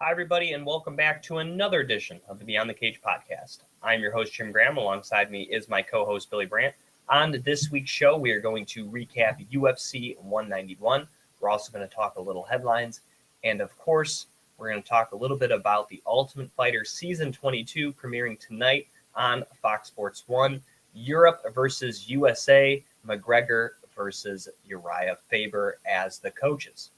Hi, everybody, and welcome back to another edition of the Beyond the Cage podcast. I'm your host, Jim Gramm. Alongside me is my co-host, Billy Brandt. On this week's show, we are going to recap UFC 191. We're also going to talk a little headlines. And, of course, we're going to talk a little bit about The Ultimate Fighter Season 22 premiering tonight on Fox Sports 1. Europe versus USA, McGregor versus Uriah Faber as the coaches.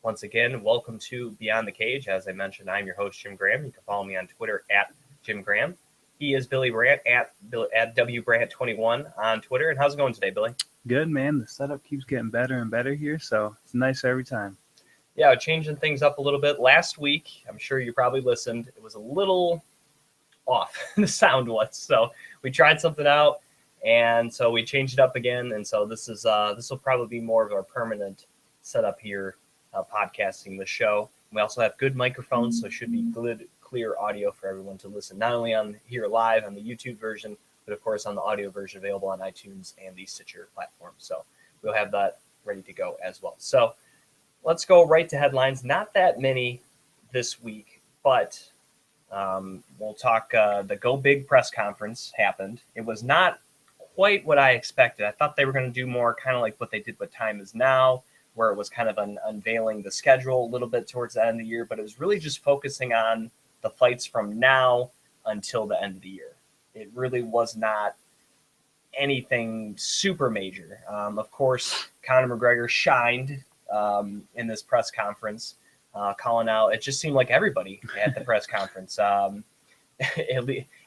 Once again, welcome to Beyond the Cage. As I mentioned, I'm your host, Jim Gramm. You can follow me on Twitter at Jim Gramm. He is Billy Brandt at WBrandt21 on Twitter. And how's it going today, Billy? Good, man. The setup keeps getting better and better here, so it's nicer every time. Yeah, changing things up a little bit. Last week, I'm sure you probably listened, it was a little off, the sound was. So we tried something out, and so we changed it up again. And so this will probably be more of our permanent setup here. Podcasting the show. We also have good microphones, so it should be good, clear audio for everyone to listen, not only on here live on the YouTube version, but of course on the audio version available on iTunes and the Stitcher platform. So we'll have that ready to go as well. So let's go right to headlines. Not that many this week, but we'll talk. The Go Big press conference happened. It was not quite what I expected. I thought they were going to do more kind of like what they did with Time Is Now, where it was kind of unveiling the schedule a little bit towards the end of the year, but it was really just focusing on the fights from now until the end of the year. It really was not anything super major. Of course, Conor McGregor shined in this press conference, calling out. It just seemed like everybody at the press conference.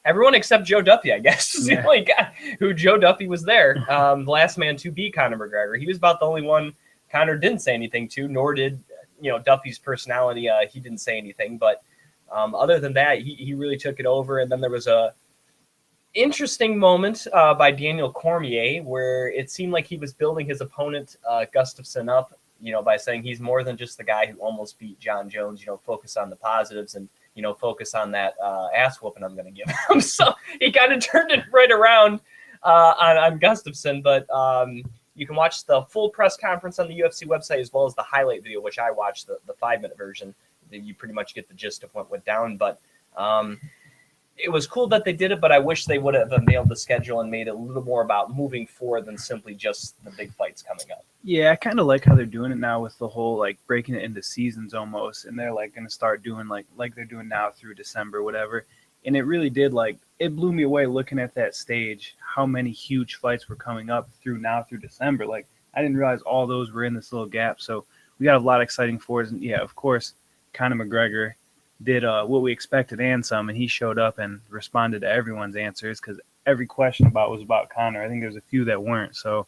Everyone except Joe Duffy, I guess, is the only guy who Joe Duffy was there. The last man to beat Conor McGregor. He was about the only one Conor didn't say anything to, nor did Duffy's personality. He didn't say anything, but other than that, he really took it over. And then there was a interesting moment by Daniel Cormier where it seemed like he was building his opponent Gustafsson up, by saying he's more than just the guy who almost beat John Jones. Focus on the positives and focus on that ass whooping I'm going to give him. So he kind of turned it right around on Gustafsson, but. You can watch the full press conference on the UFC website as well as the highlight video, which I watched, the 5-minute version. You pretty much get the gist of what went down. But it was cool that they did it, but I wish they would have nailed the schedule and made it a little more about moving forward than simply just the big fights coming up. Yeah, I kind of like how they're doing it now with the whole, breaking it into seasons almost. And they're, going to start doing, like they're doing now through December, whatever. And it really did, it blew me away looking at that stage, how many huge fights were coming up through December. I didn't realize all those were in this little gap. So we got a lot of exciting forwards. And, yeah, of course, Conor McGregor did what we expected and some, and he showed up and responded to everyone's answers because every question was about Conor. I think there's a few that weren't. So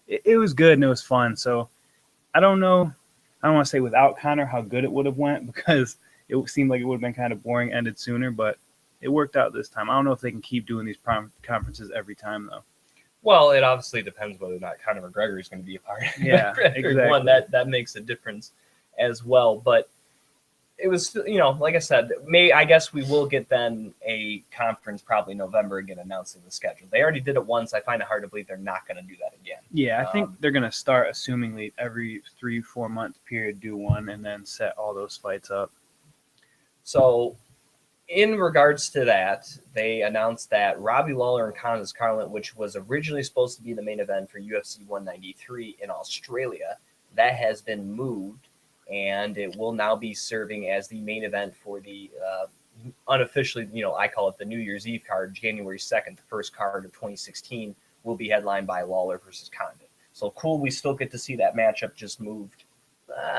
it was good and it was fun. So I don't know. I don't want to say without Conor how good it would have went because it seemed like it would have been kind of boring, ended sooner, but it worked out this time. I don't know if they can keep doing these conferences every time, though. Well, it obviously depends whether or not Conor McGregor is going to be a part of it. Yeah, exactly. One that makes a difference as well. But it was, like I said, I guess we will get then a conference probably November again announcing the schedule. They already did it once. I find it hard to believe they're not going to do that again. Yeah, I think they're going to start, assumingly, every 3-4 month period do one and then set all those fights up. So in regards to that, they announced that Robbie Lawler and Candice Carlin, which was originally supposed to be the main event for UFC 193 in Australia, that has been moved, and it will now be serving as the main event for the unofficially, I call it the New Year's Eve card, January 2nd, the first card of 2016, will be headlined by Lawler versus Condit. So cool, we still get to see that matchup just moved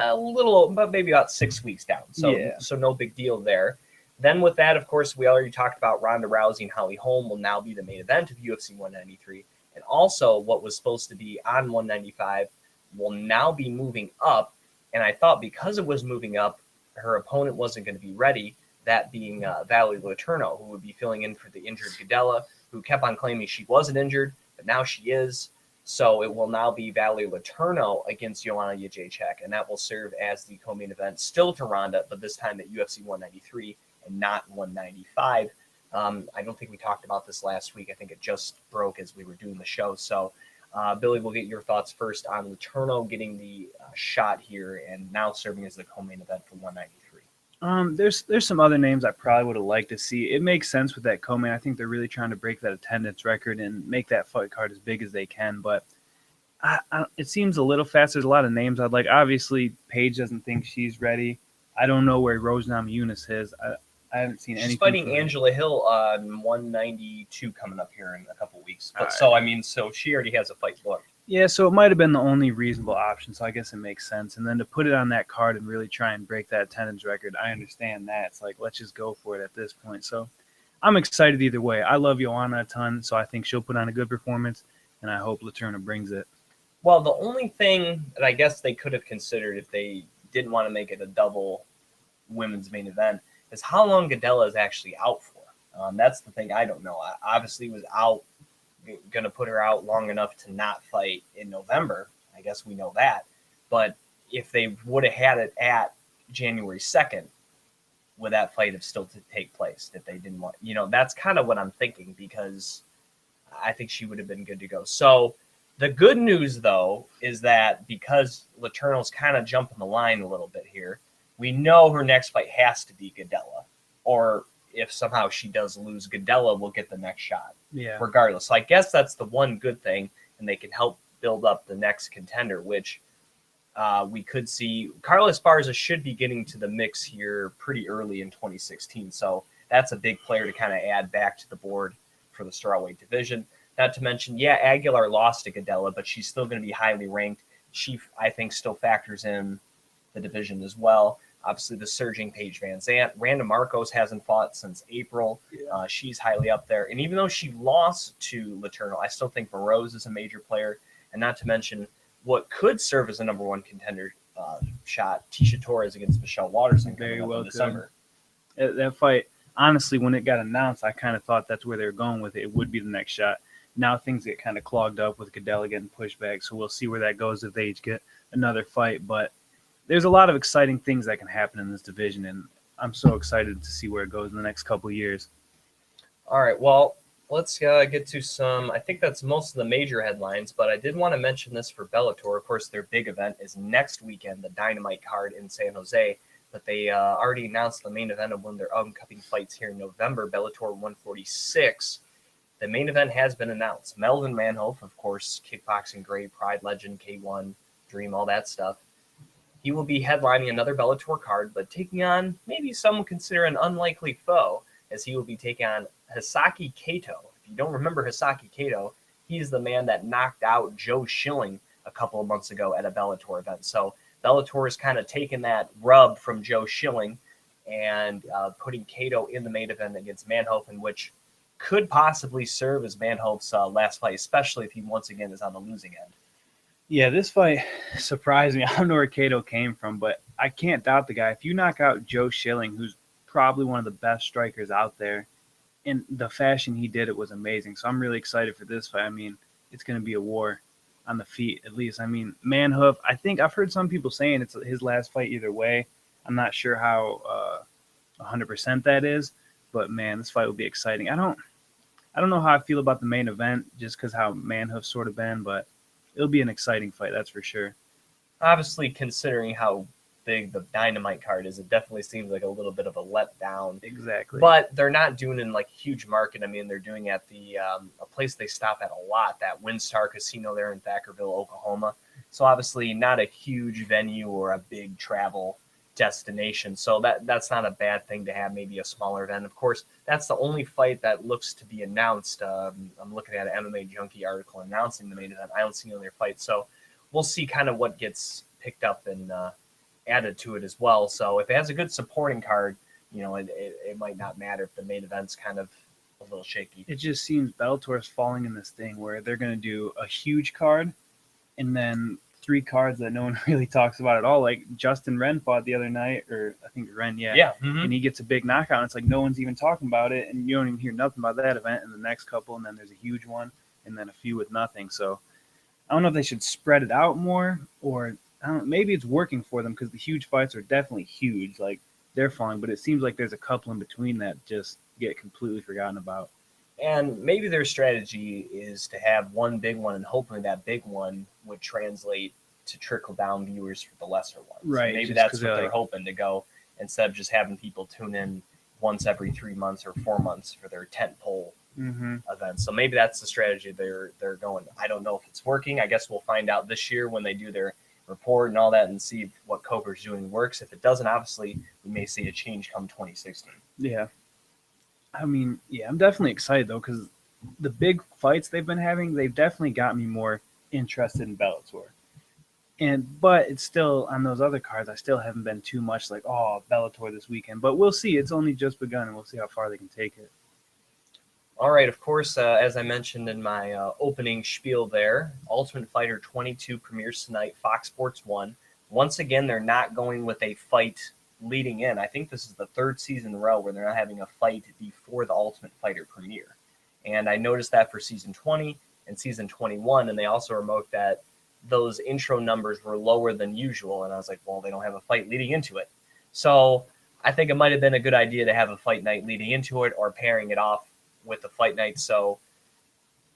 a little, but maybe about 6 weeks down. So no big deal there. Then with that, of course, we already talked about Ronda Rousey and Holly Holm will now be the main event of UFC 193. And also what was supposed to be on 195 will now be moving up. And I thought because it was moving up, her opponent wasn't going to be ready, that being Valerie Letourneau, who would be filling in for the injured Gadella, who kept on claiming she wasn't injured, but now she is. So it will now be Valerie Letourneau against Joanna Jędrzejczyk, and that will serve as the co-main event still to Ronda, but this time at UFC 193. And not 195. I don't think we talked about this last week. I think it just broke as we were doing the show. So, Billy, we'll get your thoughts first on Letourneau getting the shot here and now serving as the co-main event for 193. There's some other names I probably would have liked to see. It makes sense with that co-main. I think they're really trying to break that attendance record and make that fight card as big as they can. But it seems a little fast. There's a lot of names I'd like. Obviously, Paige doesn't think she's ready. I don't know where Rose Namajunas is. I haven't seen anything. She's fighting Angela Hill on 192 coming up here in a couple weeks. But so she already has a fight booked. Yeah, so it might have been the only reasonable option, so I guess it makes sense. And then to put it on that card and really try and break that attendance record, I understand that. It's like, let's just go for it at this point. So I'm excited either way. I love Joanna a ton, so I think she'll put on a good performance, and I hope Letourneau brings it. Well, the only thing that I guess they could have considered if they didn't want to make it a double women's main event is how long Gadella is actually out for. That's the thing I don't know. Obviously, he was out. Going to put her out long enough to not fight in November. I guess we know that. But if they would have had it at January 2nd, would that fight have still to take place if they didn't want? That's kind of what I'm thinking, because I think she would have been good to go. So the good news, though, is that because Letourneau's kind of jumping the line a little bit here, we know her next fight has to be Gadella, or if somehow she does lose, Gadella will get the next shot. Yeah. Regardless. So I guess that's the one good thing, and they can help build up the next contender, which we could see. Carla Esparza should be getting to the mix here pretty early in 2016. So that's a big player to kind of add back to the board for the strawweight division. Not to mention, Aguilar lost to Gadella, but she's still going to be highly ranked. She, I think, still factors in the division as well. Obviously, the surging Paige Vanzant. Randa Marcos hasn't fought since April. Yeah. She's highly up there. And even though she lost to Letourneau, I still think Burroughs is a major player. And not to mention what could serve as a number one contender shot, Tisha Torres against Michelle Waterson coming up in December. That fight, honestly, when it got announced, I kind of thought that's where they were going with it. It would be the next shot. Now things get kind of clogged up with Gadella getting pushed back, so we'll see where that goes if they each get another fight. But there's a lot of exciting things that can happen in this division, and I'm so excited to see where it goes in the next couple of years. All right, well, let's get to some. I think that's most of the major headlines, but I did want to mention this for Bellator. Of course, their big event is next weekend, the Dynamite card in San Jose, but they already announced the main event of one of their upcoming fights here in November, Bellator 146. The main event has been announced. Melvin Manhoef, of course, kickboxing great, Pride legend, K1, Dream, all that stuff. He will be headlining another Bellator card, but taking on maybe some would consider an unlikely foe, as he will be taking on Hisaki Kato. If you don't remember Hisaki Kato, he's the man that knocked out Joe Schilling a couple of months ago at a Bellator event. So Bellator is kind of taking that rub from Joe Schilling and putting Kato in the main event against Manhoef, in which could possibly serve as Manhoef's last fight, especially if he once again is on the losing end. Yeah, this fight surprised me. I don't know where Kato came from, but I can't doubt the guy. If you knock out Joe Schilling, who's probably one of the best strikers out there, in the fashion he did it was amazing. So I'm really excited for this fight. I mean, it's going to be a war on the feet, at least. I mean, Manhoef, I think I've heard some people saying it's his last fight either way. I'm not sure how 100% that is, but man, this fight will be exciting. I don't know how I feel about the main event just because how Manhoef's sort of been, but it'll be an exciting fight, that's for sure. Obviously, considering how big the Dynamite card is, it definitely seems like a little bit of a letdown. Exactly. But they're not doing it in like huge market. I mean, they're doing it at the a place they stop at a lot, that WinStar Casino there in Thackerville, Oklahoma. So obviously not a huge venue or a big travel destination. So that's not a bad thing to have, maybe a smaller event. Of course, that's the only fight that looks to be announced. I'm looking at an MMA Junkie article announcing the main event. I don't see any other fights. So we'll see kind of what gets picked up and added to it as well. So if it has a good supporting card, it might not matter if the main event's kind of a little shaky. It just seems Bellator is falling in this thing where they're going to do a huge card and then 3 cards that no one really talks about at all. Like Justin Wren fought the other night, or I think Wren, yeah. Mm-hmm. And he gets a big knockout. And it's like no one's even talking about it, and you don't even hear nothing about that event. And the next couple, and then there's a huge one, and then a few with nothing. So I don't know if they should spread it out more, or maybe it's working for them because the huge fights are definitely huge. Like they're falling, but it seems like there's a couple in between that just get completely forgotten about. And maybe their strategy is to have one big one, and hopefully that big one would translate to trickle down viewers for the lesser ones. Right. Maybe that's what they're hoping to go instead of just having people tune in once every 3 months or 4 months for their tentpole events. So maybe that's the strategy they're going. I don't know if it's working. I guess we'll find out this year when they do their report and all that and see if what Cobra's doing works. If it doesn't, obviously, we may see a change come 2016. Yeah. I mean, yeah, I'm definitely excited, though, because the big fights they've been having, they've definitely got me more interested in Bellator. But it's still, on those other cards, I still haven't been too much like, oh, Bellator this weekend. But we'll see. It's only just begun, and we'll see how far they can take it. All right, of course, as I mentioned in my opening spiel there, Ultimate Fighter 22 premieres tonight, Fox Sports 1. Once again, they're not going with a fight leading in. I think this is the third season in a row where they're not having a fight before the Ultimate Fighter premiere. And I noticed that for Season 20 and Season 21, and they also remarked that those intro numbers were lower than usual. And I was like, well, they don't have a fight leading into it. So I think it might have been a good idea to have a fight night leading into it or pairing it off with the fight night. So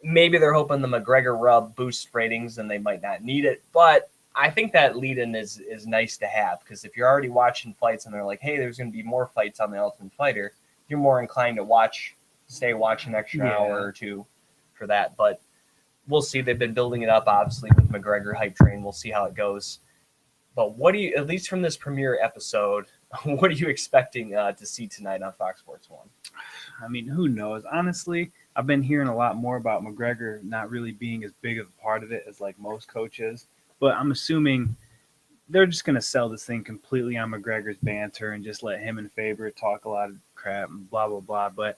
maybe they're hoping the McGregor rub boosts ratings and they might not need it. But I think that lead-in is nice to have, because if you're already watching fights and they're like, hey, there's going to be more fights on the Ultimate Fighter, you're more inclined to stay watch an extra hour or two for that. But we'll see. They've been building it up, obviously, with McGregor hype train. We'll see how it goes. But what do you, at least from this premiere episode, what are you expecting to see tonight on Fox Sports 1? I mean, who knows? Honestly, I've been hearing a lot more about McGregor not really being as big of a part of it as like most coaches. But I'm assuming they're just going to sell this thing completely on McGregor's banter and just let him and Faber talk a lot of crap and blah, blah, blah. But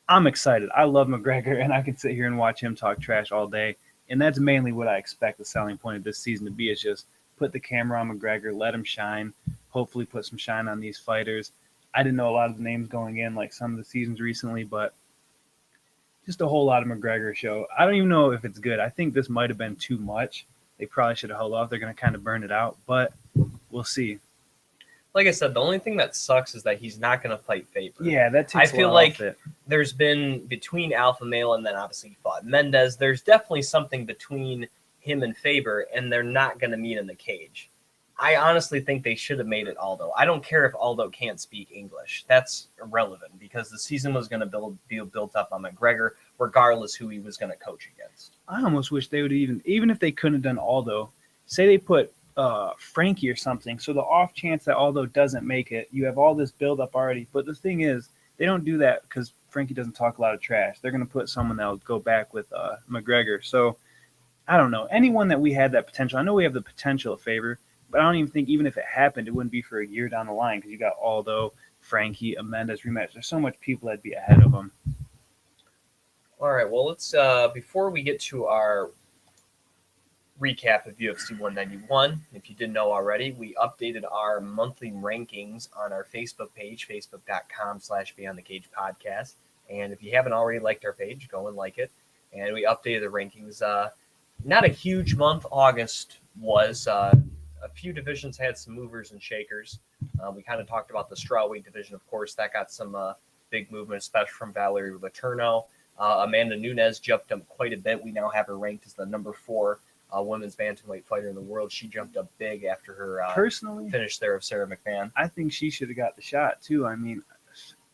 I'm excited. I love McGregor, and I can sit here and watch him talk trash all day. And that's mainly what I expect the selling point of this season to be, is just put the camera on McGregor, let him shine, hopefully put some shine on these fighters. I didn't know a lot of the names going in, like some of the seasons recently, but just a whole lot of McGregor show. I don't even know if it's good. I think this might have been too much. They probably should have held off. They're going to kind of burn it out, but we'll see. Like I said, the only thing that sucks is that he's not going to fight Faber. Yeah, that takes I feel like there's been, between Alpha Male and then obviously he fought Mendez, there's definitely something between him and Faber, and they're not going to meet in the cage. I honestly think they should have made it Aldo. I don't care if Aldo can't speak English. That's irrelevant, because the season was going to be built up on McGregor, regardless who he was going to coach against. I almost wish they would even if they couldn't have done Aldo, say they put Frankie or something, so the off chance that Aldo doesn't make it, you have all this build up already. But the thing is, they don't do that because Frankie doesn't talk a lot of trash. They're going to put someone that will go back with McGregor. So I don't know. Anyone that we had that potential, I know we have the potential of Faber, but I don't even think, even if it happened, it wouldn't be for a year down the line, because you got Aldo, Frankie, Mendez rematch. There's so much people that'd be ahead of them. All right, well, let's before we get to our recap of UFC 191, if you didn't know already, we updated our monthly rankings on our Facebook page, facebook.com/Beyond the Cage podcast. And if you haven't already liked our page, go and like it. And we updated the rankings. Not a huge month. August was. A few divisions had some movers and shakers. We kind of talked about the strawweight division, of course. That got some big movement, especially from Valerie Letourneau. Amanda Nunes jumped up quite a bit. We now have her ranked as the number 4 women's bantamweight fighter in the world. She jumped up big after her personally finish there of Sarah McMahon. I think she should have got the shot too. I mean,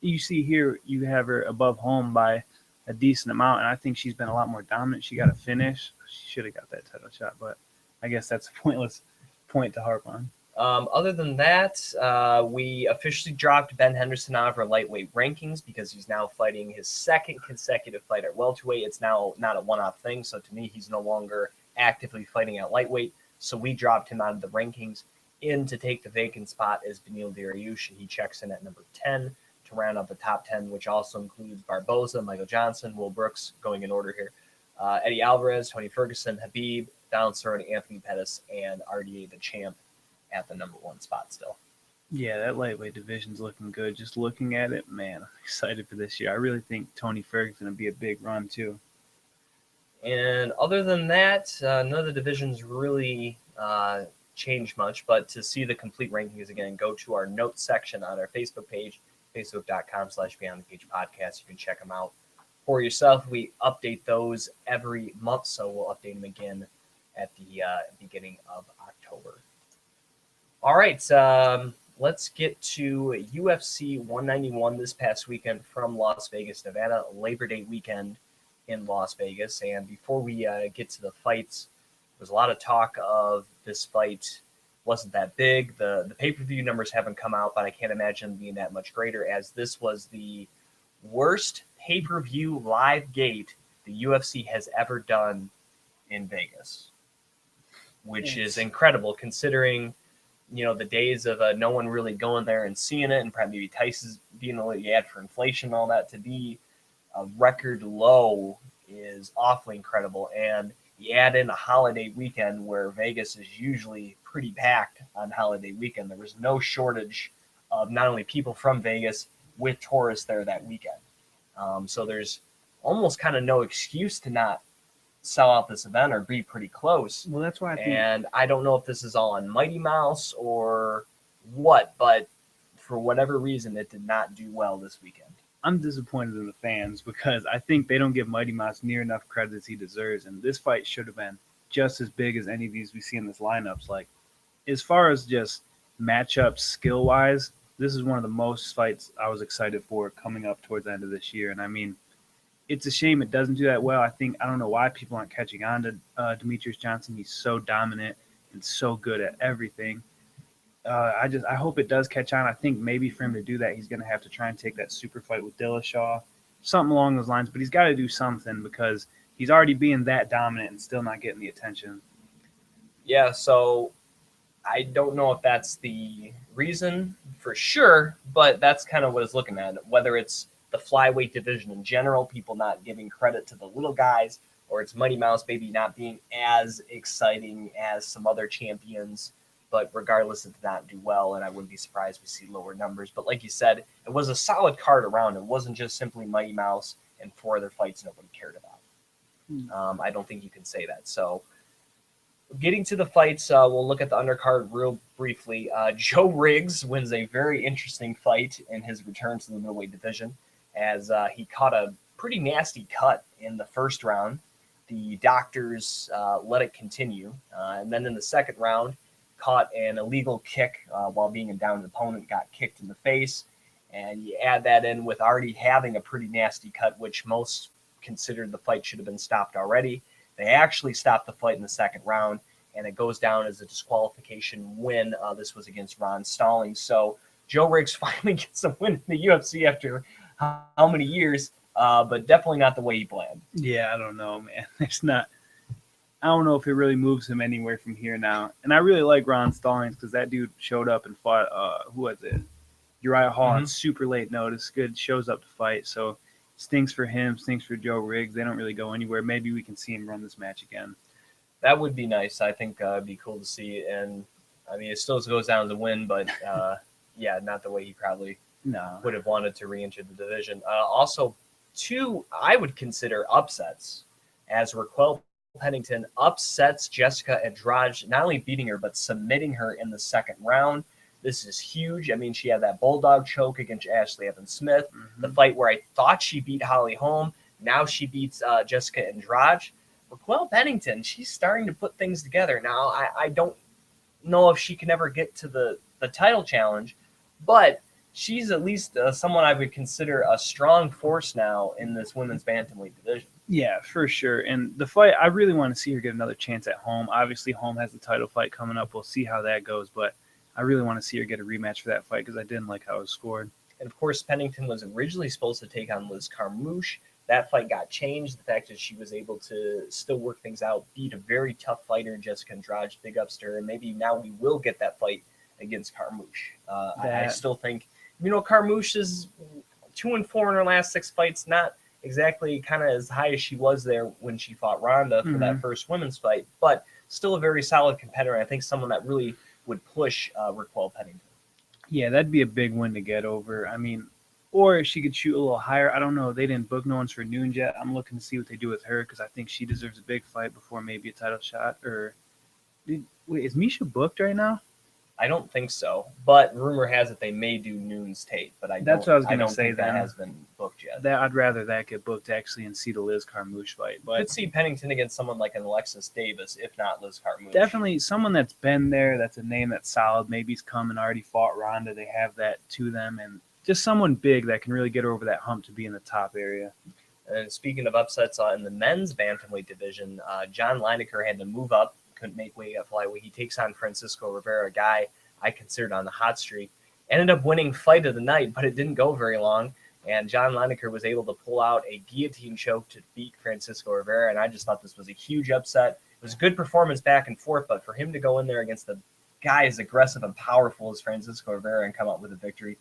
you see here, you have her above home by a decent amount, and I think she's been a lot more dominant. She got a finish. She should have got that title shot, but I guess that's a pointless point to harp on. Other than that, we officially dropped Ben Henderson out of our lightweight rankings because he's now fighting his second consecutive fight at welterweight. It's now not a one-off thing, so to me, he's no longer actively fighting at lightweight. So we dropped him out of the rankings. In to take the vacant spot is Beneil Dariush, and he checks in at number 10 to round out the top 10, which also includes Barboza, Michael Johnson, Will Brooks, going in order here, Eddie Alvarez, Tony Ferguson, Habib, Donald Cerrone, Anthony Pettis, and RDA the champ at the number 1 spot still. Yeah, that lightweight division's looking good. Just looking at it, man, I'm excited for this year. I really think Tony Ferguson will be a big run too. And other than that, none of the divisions really changed much. But to see the complete rankings again, go to our notes section on our Facebook page, facebook.com/Beyond the Cage podcast. You can check them out for yourself. We update those every month, so we'll update them again at the beginning of October. All right, let's get to UFC 191 this past weekend from Las Vegas, Nevada, Labor Day weekend in Las Vegas. And before we get to the fights, there's a lot of talk of this fight wasn't that big. The pay-per-view numbers haven't come out, but I can't imagine being that much greater, as this was the worst pay-per-view live gate the UFC has ever done in Vegas, which is incredible considering, the days of no one really going there and seeing it, and probably maybe Tyson's being a little ad for inflation and all that. To be a record low is awfully incredible. And you add in a holiday weekend where Vegas is usually pretty packed on holiday weekend. There was no shortage of not only people from Vegas with tourists there that weekend. So there's almost kind of no excuse to not sell out this event or be pretty close. Well, that's why I think. And I don't know if this is all on Mighty Mouse or what, but for whatever reason, it did not do well this weekend. I'm disappointed in the fans because I think they don't give Mighty Mouse near enough credit as he deserves, and this fight should have been just as big as any of these we see in this lineups. Like, as far as just matchups skill-wise, this is one of the most fights I was excited for coming up towards the end of this year. And I mean, it's a shame it doesn't do that well. I don't know why people aren't catching on to Demetrius Johnson. He's so dominant and so good at everything. I hope it does catch on. I think maybe for him to do that, he's going to have to try and take that super fight with Dillashaw, something along those lines. But he's got to do something because he's already being that dominant and still not getting the attention. Yeah, so I don't know if that's the reason for sure, but that's kind of what it's looking at. Whether it's the flyweight division in general, people not giving credit to the little guys, or it's Mighty Mouse maybe not being as exciting as some other champions. But regardless, it did not do well, and I wouldn't be surprised we see lower numbers. But like you said, it was a solid card around. It wasn't just simply Mighty Mouse and 4 other fights nobody cared about. I don't think you can say that. So getting to the fights, we'll look at the undercard real briefly. Joe Riggs wins a very interesting fight in his return to the middleweight division, as he caught a pretty nasty cut in the first round. The doctors let it continue. And then in the second round, caught an illegal kick while being a downed opponent, got kicked in the face. And you add that in with already having a pretty nasty cut, which most considered the fight should have been stopped already. They actually stopped the fight in the second round, and it goes down as a disqualification win. This was against Ron Stallings. So Joe Riggs finally gets a win in the UFC after how many years, but definitely not the way he planned. Yeah, I don't know, man. I don't know if it really moves him anywhere from here now. And I really like Ron Stallings because that dude showed up and fought, who was it? Uriah Hall on super late notice. Good, shows up to fight. So stinks for him, stinks for Joe Riggs. They don't really go anywhere. Maybe we can see him run this match again. That would be nice. I think it'd be cool to see. And, I mean, it still goes down to win, but, yeah, not the way he probably would have wanted to re-enter the division. Also, 2 I would consider upsets, as Raquel Pennington upsets Jessica Andrade, not only beating her, but submitting her in the second round. This is huge. I mean, she had that bulldog choke against Ashley Evans-Smith, the fight where I thought she beat Holly Holm. Now she beats Jessica Andrade. Raquel Pennington, she's starting to put things together. Now, I don't know if she can ever get to the title challenge, but she's at least someone I would consider a strong force now in this women's bantamweight division. Yeah, for sure. And the fight, I really want to see her get another chance at Holm. Obviously, Holm has the title fight coming up. We'll see how that goes, but I really want to see her get a rematch for that fight because I didn't like how it was scored. And, of course, Pennington was originally supposed to take on Liz Carmouche. That fight got changed. The fact that she was able to still work things out, beat a very tough fighter in Jessica Andrade, big ups to her, and maybe now we will get that fight against Carmouche. I still think, Carmouche is 2-4 in her last 6 fights, not exactly kind of as high as she was there when she fought Ronda for that first women's fight, but still a very solid competitor. I think someone that really would push Raquel Pennington. Yeah, that'd be a big win to get over. I mean, or if she could shoot a little higher. I don't know. They didn't book no one's for noon yet. I'm looking to see what they do with her because I think she deserves a big fight before maybe a title shot. Or wait, is Misha booked right now? I don't think so, but rumor has it they may do Noon's tape. But That's what I was gonna say. Think Then that has been booked yet. I'd rather that get booked actually and see the Liz Carmouche fight. But could see Pennington against someone like an Alexis Davis, if not Liz Carmouche. Definitely someone that's been there. That's a name that's solid. Maybe he's come and already fought Ronda. They have that to them, and just someone big that can really get over that hump to be in the top area. And speaking of upsets in the men's bantamweight division, John Lineker had to move up, couldn't make weight at flyweight. He takes on Francisco Rivera, a guy I considered on the hot streak. Ended up winning fight of the night, but it didn't go very long. And John Lineker was able to pull out a guillotine choke to beat Francisco Rivera. And I just thought this was a huge upset. It was a good performance back and forth, but for him to go in there against the guy as aggressive and powerful as Francisco Rivera and come out with a victory,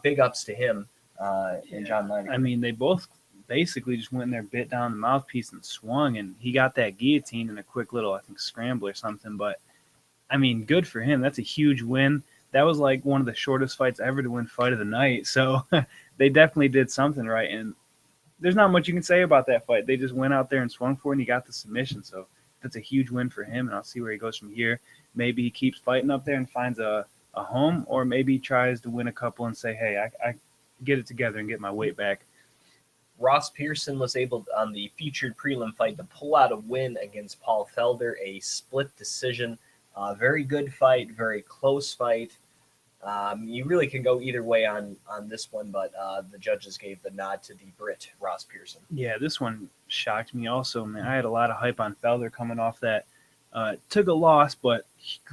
big ups to him and John Lineker. I mean, they both basically just went in there, bit down the mouthpiece and swung, and he got that guillotine in a quick little, I think, scramble or something. But I mean, good for him. That's a huge win. That was like one of the shortest fights ever to win fight of the night. So they definitely did something right. And there's not much you can say about that fight. They just went out there and swung for it, and he got the submission. So that's a huge win for him, and I'll see where he goes from here. Maybe he keeps fighting up there and finds a home, or maybe he tries to win a couple and say, hey, I get it together and get my weight back. Ross Pearson was able, on the featured prelim fight, to pull out a win against Paul Felder, a split decision. Very good fight, very close fight. You really can go either way on this one, but the judges gave the nod to the Brit, Ross Pearson. Yeah, this one shocked me also, man. I had a lot of hype on Felder coming off that. Took a loss, but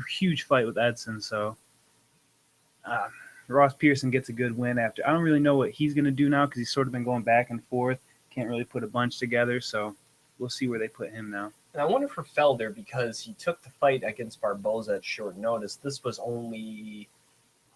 huge fight with Edson. So Ross Pearson gets a good win after. I don't really know what he's going to do now because he's sort of been going back and forth. Can't really put a bunch together, so we'll see where they put him now. And I wonder for Felder, because he took the fight against Barboza at short notice. This was only,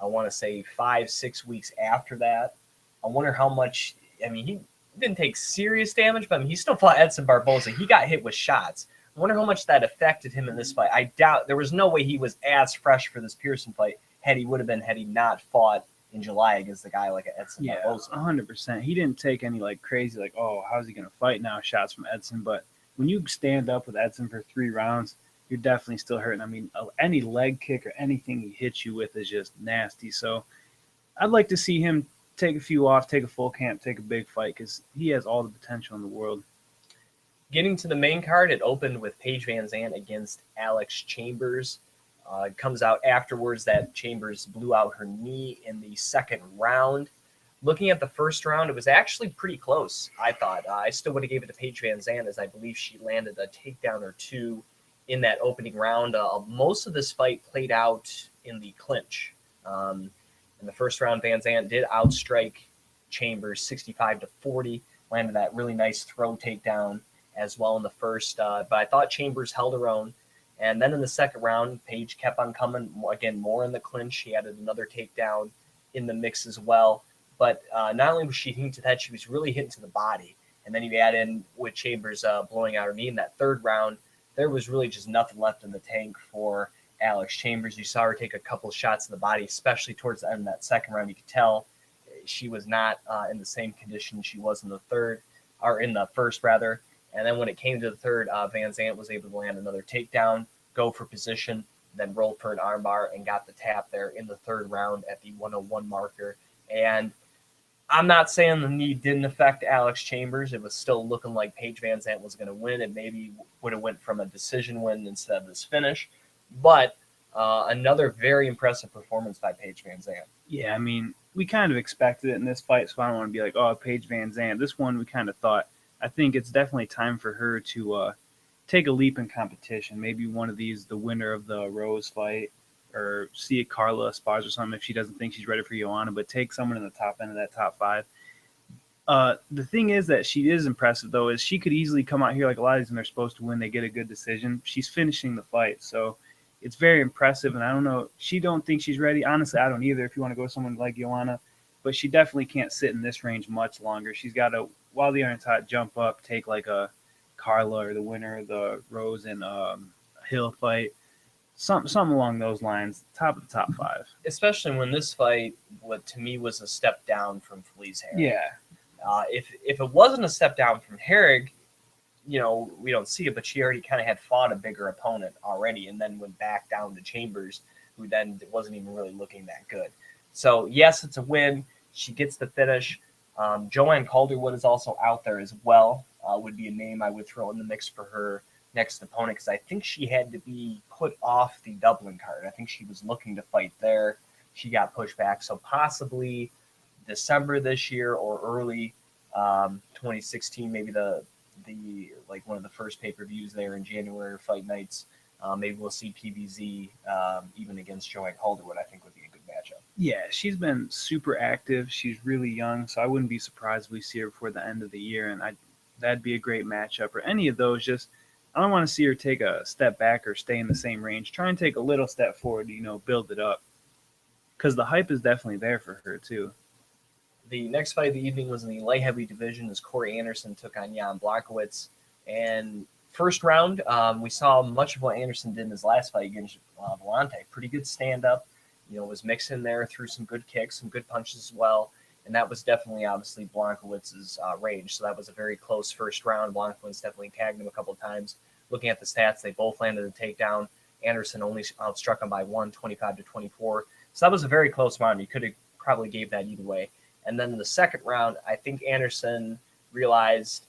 I want to say, 5-6 weeks after that. I wonder how much, I mean, he didn't take serious damage, but I mean, he still fought Edson Barboza. He got hit with shots. I wonder how much that affected him in this fight. I doubt, there was no way he was as fresh for this Pearson fight had he not fought in July against the guy like Edson Barboza. 100%. He didn't take any like crazy, like, oh, how's he going to fight now shots from Edson, but when you stand up with Edson for 3 rounds, you're definitely still hurting. I mean, any leg kick or anything he hits you with is just nasty. So I'd like to see him take a few off, take a full camp, take a big fight, because he has all the potential in the world. Getting to the main card, it opened with Paige Vanzant against Alex Chambers. It comes out afterwards that Chambers blew out her knee in the second round. Looking at the first round, it was actually pretty close, I thought. I still would have gave it to Paige Vanzant, as I believe she landed a takedown or two in that opening round. Most of this fight played out in the clinch. In the first round, Vanzant did outstrike Chambers 65-40, landed that really nice throw takedown as well in the first. But I thought Chambers held her own. And then in the second round, Paige kept on coming, again, more in the clinch. She added another takedown in the mix as well. But not only was she hitting to that, she was really hitting to the body. And then you add in with Chambers blowing out her knee in that third round, there was really just nothing left in the tank for Alex Chambers. You saw her take a couple of shots in the body, especially towards the end of that second round. You could tell she was not in the same condition she was in the first rather. And then when it came to the third, Vanzant was able to land another takedown, go for position, then roll for an armbar and got the tap there in the third round at the 101 marker. And I'm not saying the knee didn't affect Alex Chambers. It was still looking like Paige Vanzant was going to win. It maybe would have went from a decision win instead of this finish. But another very impressive performance by Paige Vanzant. Yeah, I mean, we kind of expected it in this fight, so I don't want to be like, oh, Paige Vanzant. This one we kind of thought, I think it's definitely time for her to take a leap in competition. Maybe one of these, the winner of the Rose fight, or see a Carla Esparza or something if she doesn't think she's ready for Joanna, but take someone in the top end of that top 5. The thing is that she is impressive, though, is she could easily come out here like a lot of these when they're supposed to win. They get a good decision. She's finishing the fight, so it's very impressive, and I don't know. She don't think she's ready. Honestly, I don't either if you want to go with someone like Joanna, but she definitely can't sit in this range much longer. She's got to, while the iron's hot, jump up, take like a Carla or the winner of the Rose and Hill fight. Something along those lines, top of the top 5. Especially when this fight, what to me was a step down from Felice Herrig. Yeah. If it wasn't a step down from Herrig, we don't see it, but she already kind of had fought a bigger opponent already and then went back down to Chambers. who then wasn't even really looking that good. So, yes, it's a win. She gets the finish. Joanne Calderwood is also out there as well. Would be a name I would throw in the mix for her next opponent because I think she had to be put off the Dublin card. I think she was looking to fight there. She got pushed back. So possibly December this year or early 2016, maybe the like one of the first pay-per-views there in January, fight nights. Maybe we'll see PBZ even against Joanne Calderwood. I think would be a good matchup. Yeah, she's been super active. She's really young, so I wouldn't be surprised if we see her before the end of the year, and that'd be a great matchup. Or any of those, just I don't want to see her take a step back or stay in the same range. Try and take a little step forward, build it up, because the hype is definitely there for her too. The next fight of the evening was in the light heavy division as Corey Anderson took on Jan Blachowicz. And first round, we saw much of what Anderson did in his last fight against Volante. Pretty good stand-up. Was mixing there, threw some good kicks, some good punches as well. And that was definitely, obviously, Blachowicz's range. So that was a very close first round. Blachowicz definitely tagged him a couple of times. Looking at the stats, they both landed a takedown. Anderson only outstruck him by 25-24. So that was a very close round. You could have probably gave that either way. And then in the second round, I think Anderson realized,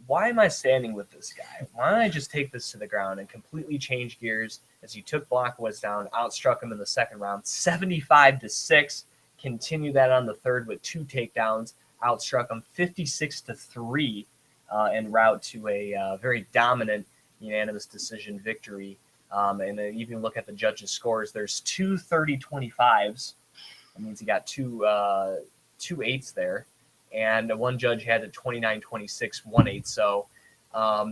why am I standing with this guy? Why don't I just take this to the ground and completely change gears as he took Blachowicz down, outstruck him in the second round, 75-6. Continue that on the third with 2 takedowns, outstruck him 56-3 en route to a very dominant unanimous decision victory. And then even look at the judges' scores. There's 2 30-25s. That means he got two 8s there. And one judge had a 29-26 1/8. So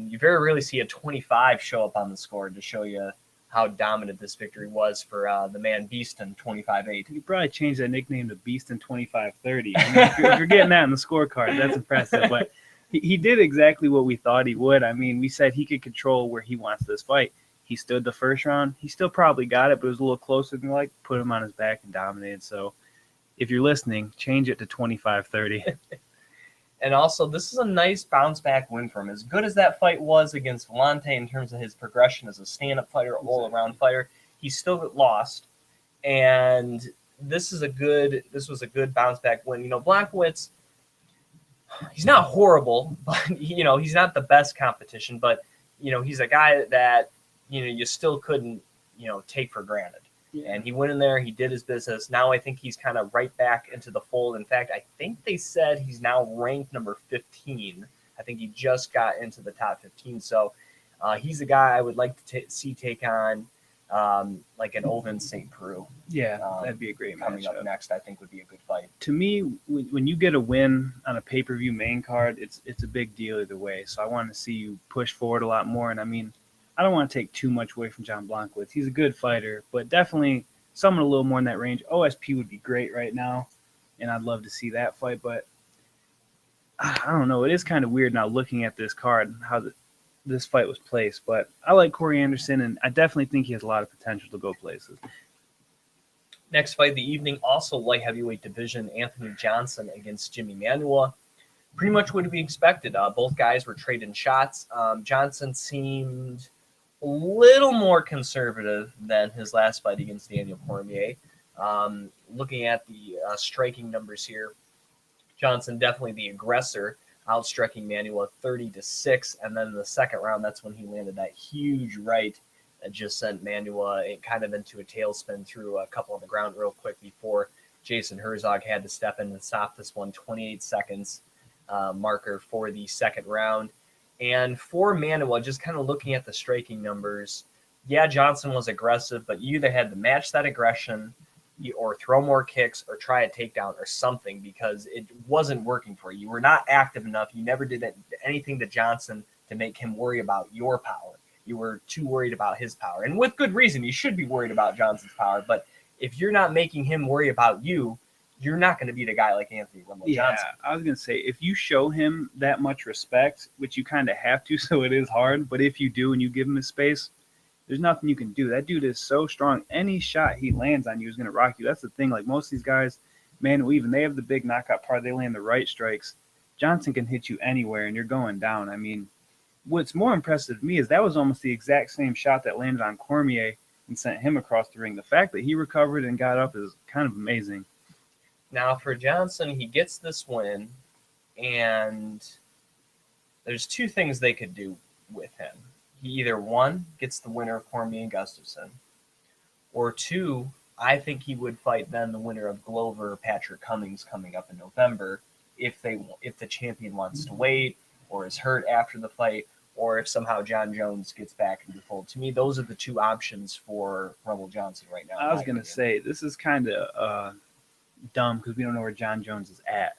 you very rarely see a 25 show up on the score to show you how dominant this victory was for the man Beaston 25-8. You probably change that nickname to Beaston 25-30. I mean, if you're getting that in the scorecard, that's impressive. But he did exactly what we thought he would. I mean, we said he could control where he wants this fight. He stood the first round. He still probably got it, but it was a little closer than like put him on his back and dominated. So if you're listening, change it to 25-30. And also, this is a nice bounce-back win for him. As good as that fight was against Volante in terms of his progression as a stand-up fighter, all-around fighter, he still lost. And this was a good bounce-back win. Blachowicz, he's not horrible, but he's not the best competition. But he's a guy that you still couldn't take for granted. Yeah. And he went in there, he did his business. Now I think he's kind of right back into the fold. In fact, I think they said he's now ranked number 15. I think he just got into the top 15. So he's a guy I would like to see take on like an Ovin St. Peru. Yeah, that'd be a great matchup. Coming up next, I think would be a good fight. To me, when you get a win on a pay-per-view main card, it's a big deal either way. So I want to see you push forward a lot more. And I mean, I don't want to take too much away from Jan Blachowicz. He's a good fighter, but definitely someone a little more in that range. OSP would be great right now, and I'd love to see that fight. But I don't know. It is kind of weird now looking at this card, how this fight was placed. But I like Corey Anderson, and I definitely think he has a lot of potential to go places. Next fight of the evening, also light heavyweight division, Anthony Johnson against Jimi Manuwa. Pretty much what we expected. Both guys were trading shots. Johnson seemed a little more conservative than his last fight against Daniel Cormier. Looking at the striking numbers here, Johnson definitely the aggressor, outstriking Manuwa 30-6. And then in the second round, that's when he landed that huge right that just sent Manuwa kind of into a tailspin through a couple on the ground real quick before Jason Herzog had to step in and stop this one. 28 seconds marker for the second round. And for Manuwa, just kind of looking at the striking numbers, yeah, Johnson was aggressive, but you either had to match that aggression or throw more kicks or try a takedown or something because it wasn't working for you. You were not active enough. You never did anything to Johnson to make him worry about your power. You were too worried about his power. And with good reason, you should be worried about Johnson's power. But if you're not making him worry about you, you're not going to beat a guy like Anthony Rumble Johnson. I was going to say, if you show him that much respect, which you kind of have to, so it is hard, but if you do and you give him his space, there's nothing you can do. That dude is so strong. Any shot he lands on you is going to rock you. That's the thing. Like most of these guys, man, even they have the big knockout part. They land the right strikes. Johnson can hit you anywhere, and you're going down. I mean, what's more impressive to me is that was almost the exact same shot that landed on Cormier and sent him across the ring. The fact that he recovered and got up is kind of amazing. Now for Johnson, he gets this win, and there's two things they could do with him. He either, one, gets the winner of Cormier and Gustafson, or two, I think he would fight then the winner of Glover or Patrick Cummings coming up in November if the champion wants to wait or is hurt after the fight, or if somehow John Jones gets back into the fold. To me, those are the two options for Rumble Johnson right now. I was going to say, this is kind of dumb because we don't know where John Jones is at.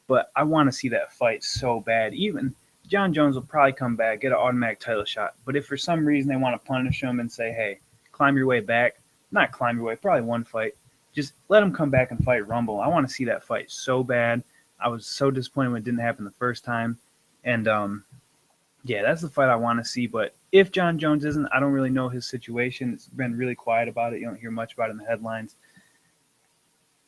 But I want to see that fight so bad. Even John Jones will probably come back, get an automatic title shot. But if for some reason they want to punish him and say, hey, climb your way back, not climb your way, probably one fight, just let him come back and fight Rumble. I want to see that fight so bad. I was so disappointed when it didn't happen the first time. And, yeah, that's the fight I want to see. But if John Jones isn't, I don't really know his situation. It's been really quiet about it. You don't hear much about it in the headlines.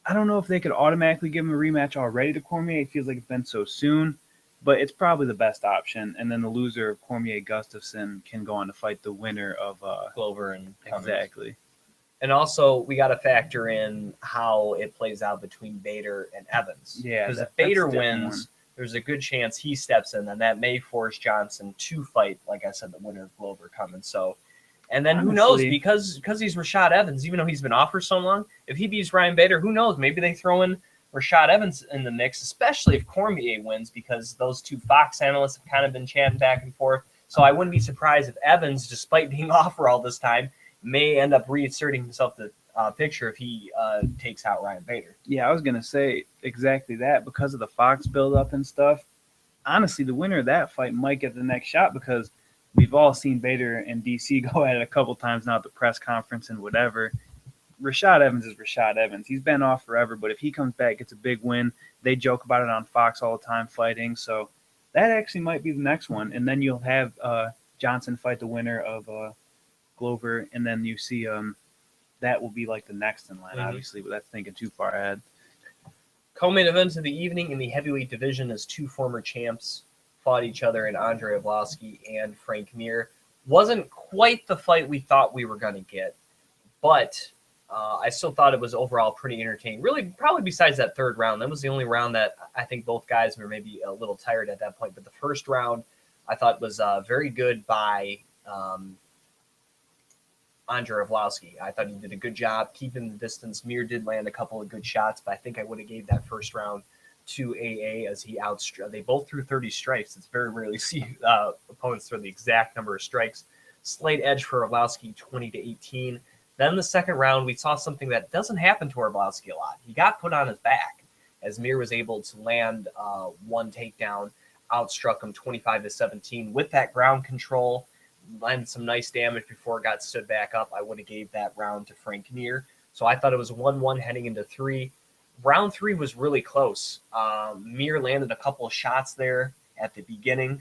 I don't know if they could automatically give him a rematch already to Cormier. It feels like it's been so soon. But it's probably the best option. And then the loser of Cormier-Gustafson can go on to fight the winner of Glover and Cummings. Exactly. And also, we got to factor in how it plays out between Bader and Evans. Yeah, because if Bader wins, there's a good chance he steps in, and that may force Johnson to fight, like I said, the winner of Glover Cummings. So, and then who knows? Because he's Rashad Evans, even though he's been off for so long, if he beats Ryan Bader, who knows? Maybe they throw in Rashad Evans in the mix, especially if Cormier wins, because those two Fox analysts have kind of been chatting back and forth. So I wouldn't be surprised if Evans, despite being off for all this time, may end up reasserting himself the picture if he takes out Ryan Bader. Yeah, I was going to say exactly that. Because of the Fox buildup and stuff, honestly, the winner of that fight might get the next shot because we've all seen Bader and DC go at it a couple times now at the press conference and whatever. Rashad Evans is Rashad Evans. He's been off forever, but if he comes back, gets a big win, they joke about it on Fox all the time fighting. So that actually might be the next one. And then you'll have Johnson fight the winner of Glover, and then you see that will be like the next in line, obviously, but that's thinking too far ahead. Co-main event of the evening in the heavyweight division as two former champs fought each other in Andre Arlovski and Frank Mir. Wasn't quite the fight we thought we were going to get, but I still thought it was overall pretty entertaining. Really, probably besides that third round. That was the only round that I think both guys were maybe a little tired at that point. But the first round I thought was very good by Andre Arlovski. I thought he did a good job keeping the distance. Mir did land a couple of good shots, but I think I would have gave that first round to AA as he outstruck. They both threw 30 strikes. It's very rarely see opponents throw the exact number of strikes. Slight edge for Arlovski, 20-18. Then the second round, we saw something that doesn't happen to Arlovski a lot. He got put on his back as Mir was able to land one takedown, outstruck him 25-17 with that ground control. Landed some nice damage before it got stood back up. I would have gave that round to Frank Mir. So I thought it was 1-1 heading into 3. Round 3 was really close. Mir landed a couple of shots there at the beginning,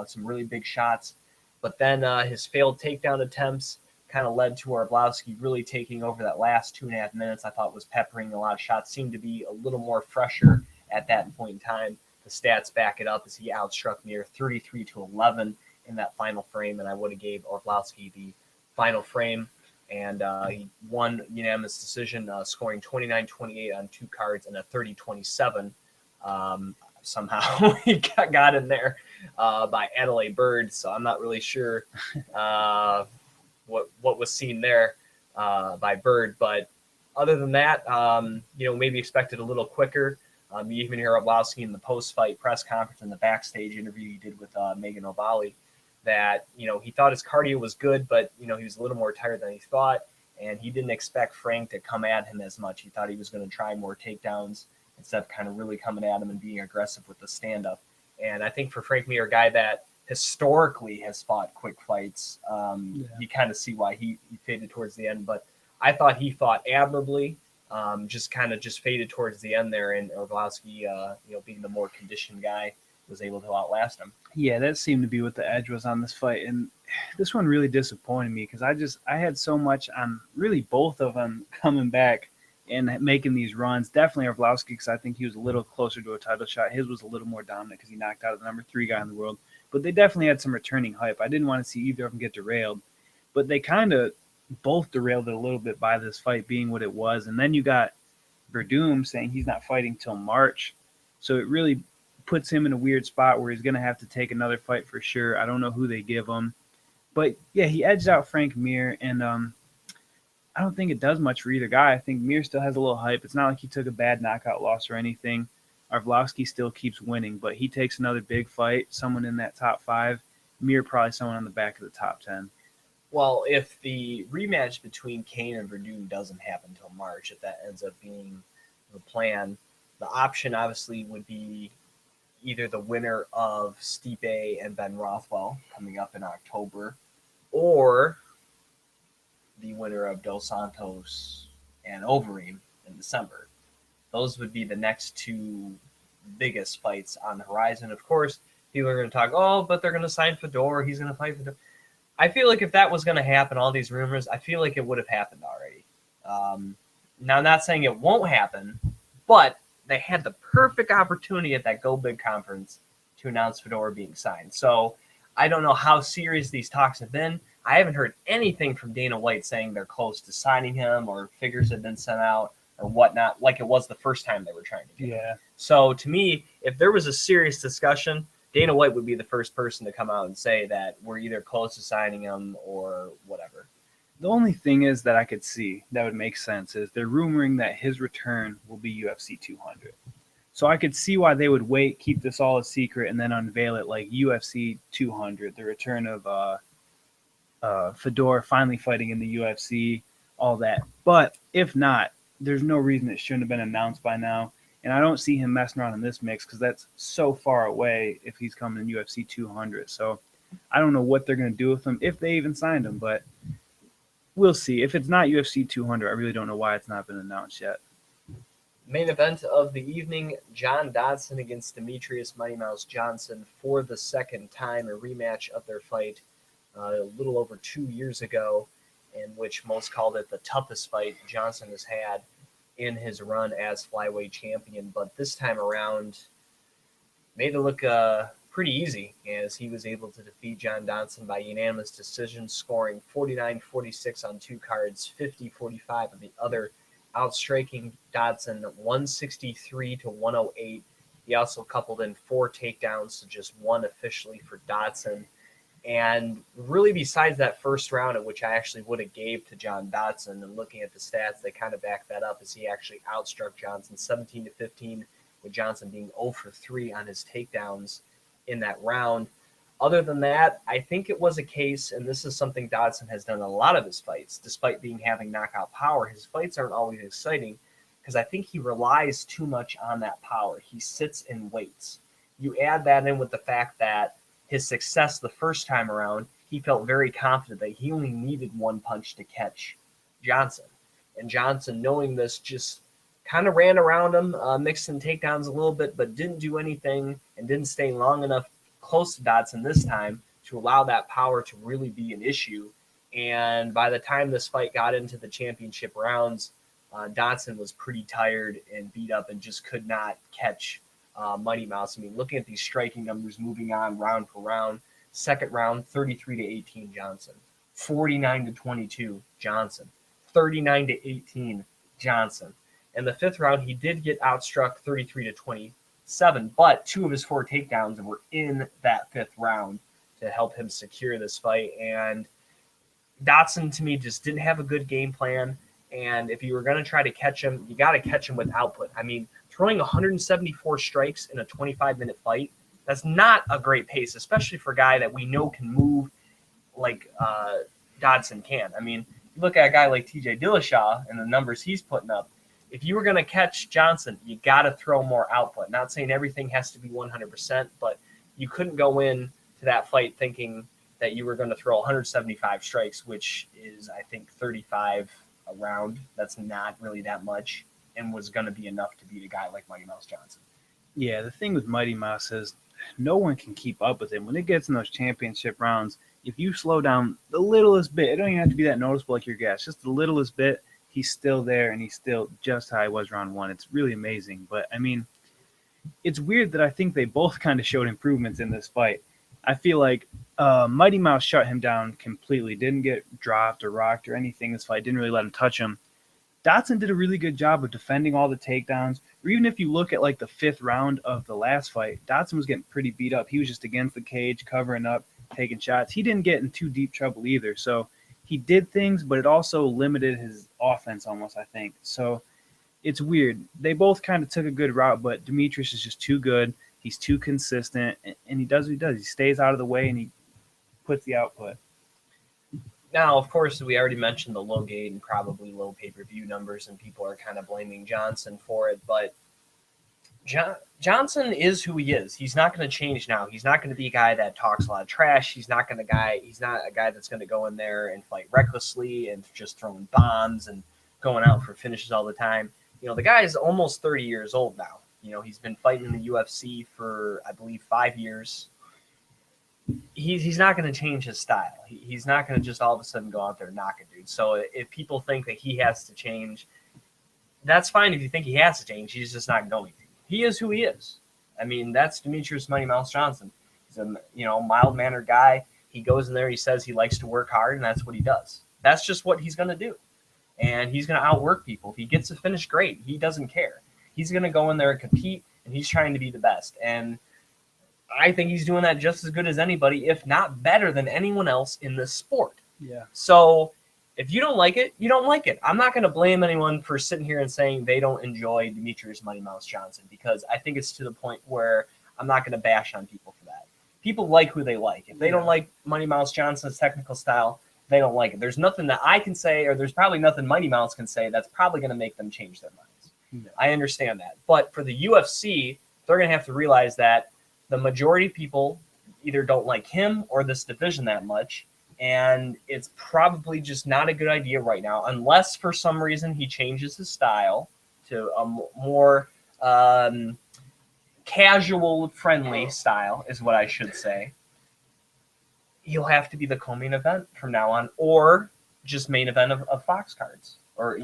some really big shots. But then his failed takedown attempts kind of led to Arlovski really taking over that last 2.5 minutes. I thought was peppering a lot of shots. Seemed to be a little more fresher at that point in time. The stats back it up as he outstruck Mir 33-11. In that final frame, and I would have gave Arlovski the final frame, and he won unanimous decision, scoring 29-28 on 2 cards and a 30-27. Somehow he got in there by Adelaide Bird, so I'm not really sure what was seen there by Bird, but other than that, maybe expected a little quicker. You even hear Arlovski in the post-fight press conference and the backstage interview he did with Megan O'Bally, that, he thought his cardio was good, but, he was a little more tired than he thought, and he didn't expect Frank to come at him as much. He thought he was going to try more takedowns instead of kind of really coming at him and being aggressive with the stand-up. And I think for Frank Mir, a guy that historically has fought quick fights, you kind of see why he faded towards the end. But I thought he fought admirably, just faded towards the end there, and Arlovski, being the more conditioned guy, was able to outlast him. Yeah, that seemed to be what the edge was on this fight. And this one really disappointed me because I had so much on really both of them coming back and making these runs. Definitely Arlovski, because I think he was a little closer to a title shot. His was a little more dominant because he knocked out the number 3 guy in the world. But they definitely had some returning hype. I didn't want to see either of them get derailed. But they kind of both derailed it a little bit by this fight being what it was. And then you got Verdum saying he's not fighting till March. So it really puts him in a weird spot where he's going to have to take another fight for sure. I don't know who they give him. But, yeah, he edged out Frank Mir, and I don't think it does much for either guy. I think Mir still has a little hype. It's not like he took a bad knockout loss or anything. Arlovsky still keeps winning, but he takes another big fight, someone in that top 5. Mir probably someone on the back of the top 10. Well, if the rematch between Kane and Verdum doesn't happen until March, if that ends up being the plan, the option obviously would be either the winner of Stipe and Ben Rothwell coming up in October, or the winner of Dos Santos and Overeem in December. Those would be the next 2 biggest fights on the horizon. Of course, people are going to talk, oh, but they're going to sign Fedor. He's going to fight Fedor. I feel like if that was going to happen, all these rumors, I feel like it would have happened already. Now, I'm not saying it won't happen, but they had the perfect opportunity at that Go Big conference to announce Fedor being signed. So I don't know how serious these talks have been. I haven't heard anything from Dana White saying they're close to signing him or figures have been sent out or whatnot, like it was the first time they were trying to do it. So to me, if there was a serious discussion, Dana White would be the first person to come out and say that we're either close to signing him or whatever. The only thing is that I could see that would make sense is they're rumoring that his return will be UFC 200. So I could see why they would wait, keep this all a secret, and then unveil it like UFC 200, the return of Fedor finally fighting in the UFC, all that. But if not, there's no reason it shouldn't have been announced by now. And I don't see him messing around in this mix because that's so far away if he's coming in UFC 200. So I don't know what they're going to do with him, if they even signed him. But we'll see. If it's not UFC 200, I really don't know why it's not been announced yet. Main event of the evening, John Dodson against Demetrius Mighty Mouse Johnson for the second time, a rematch of their fight a little over 2 years ago, in which most called it the toughest fight Johnson has had in his run as flyweight champion. But this time around, made it look pretty easy as he was able to defeat John Dodson by unanimous decision, scoring 49-46 on 2 cards, 50-45 on the other, outstriking Dodson 163-108. He also coupled in 4 takedowns to just 1 officially for Dodson. And really, besides that first round, in which I actually would have gave to John Dodson, and looking at the stats, they kind of back that up as he actually outstruck Johnson 17-15, with Johnson being 0 for 3 on his takedowns in that round. Other than that, I think it was a case, and this is something Dodson has done in a lot of his fights, despite having knockout power. His fights aren't always exciting because I think he relies too much on that power. He sits and waits. You add that in with the fact that his success the first time around, he felt very confident that he only needed 1 punch to catch Johnson. And Johnson, knowing this, just kind of ran around him, mixed in takedowns a little bit, but didn't do anything and didn't stay long enough close to Dodson this time to allow that power to really be an issue. And by the time this fight got into the championship rounds, Dodson was pretty tired and beat up and just could not catch Mighty Mouse. I mean, looking at these striking numbers moving on round for round, second round, 33-18 Johnson, 49-22 Johnson, 39-18 Johnson. In the 5th round, he did get outstruck 33-27, but 2 of his 4 takedowns were in that 5th round to help him secure this fight. And Dodson, to me, just didn't have a good game plan. And if you were going to try to catch him, you got to catch him with output. I mean, throwing 174 strikes in a 25-minute fight, that's not a great pace, especially for a guy that we know can move like Dodson can. I mean, you look at a guy like TJ Dillashaw and the numbers he's putting up. If you were going to catch Johnson, you got to throw more output. Not saying everything has to be 100%, but you couldn't go in to that fight thinking that you were going to throw 175 strikes, which is, I think, 35 a round. That's not really that much, and was going to be enough to beat a guy like Mighty Mouse Johnson. Yeah, the thing with Mighty Mouse is no one can keep up with him. When it gets in those championship rounds, if you slow down the littlest bit, it don't even have to be that noticeable like your gas, just the littlest bit, he's still there, and he's still just how he was round 1. It's really amazing. But, I mean, it's weird that I think they both kind of showed improvements in this fight. I feel like Mighty Mouse shut him down completely. Didn't get dropped or rocked or anything this fight. Didn't really let him touch him. Dodson did a really good job of defending all the takedowns. Or even if you look at like the 5th round of the last fight, Dodson was getting pretty beat up. He was just against the cage, covering up, taking shots. He didn't get in too deep trouble either. So he did things, but it also limited his offense almost, I think. So it's weird. They both kind of took a good route, but Demetrius is just too good. He's too consistent, and he does what he does. He stays out of the way, and he puts the output. Now, of course, we already mentioned the low gate and probably low pay-per-view numbers, and people are kind of blaming Johnson for it, but Johnson is who he is. He's not going to change now. He's not going to be a guy that talks a lot of trash. He's not a guy that's going to go in there and fight recklessly and just throwing bombs and going out for finishes all the time. The guy is almost 30 years old now. He's been fighting in the UFC for, I believe, 5 years. He's not going to change his style. He's not going to just all of a sudden go out there and knock a dude. So if people think that he has to change, that's fine if you think he has to change. He's just not going to. He is who he is. I mean, that's Demetrius Mighty Mouse Johnson. He's a mild-mannered guy. He goes in there, he says he likes to work hard, and that's what he does. That's just what he's going to do. And he's going to outwork people. If he gets to finish, great. He doesn't care. He's going to go in there and compete, and he's trying to be the best. And I think he's doing that just as good as anybody, if not better than anyone else in this sport. Yeah. So if you don't like it, you don't like it. I'm not going to blame anyone for sitting here and saying they don't enjoy Demetrius Mighty Mouse Johnson, because I think it's to the point where I'm not going to bash on people for that. People like who they like. If they don't like Mighty Mouse Johnson's technical style, they don't like it. There's nothing that I can say, or there's probably nothing Mighty Mouse can say that's probably going to make them change their minds. No. I understand that. But for the UFC, they're going to have to realize that the majority of people either don't like him or this division that much, and it's probably just not a good idea right now, unless for some reason he changes his style to a more casual, friendly style, is what I should say. He'll have to be the co-main event from now on, or just main event of Fox cards, or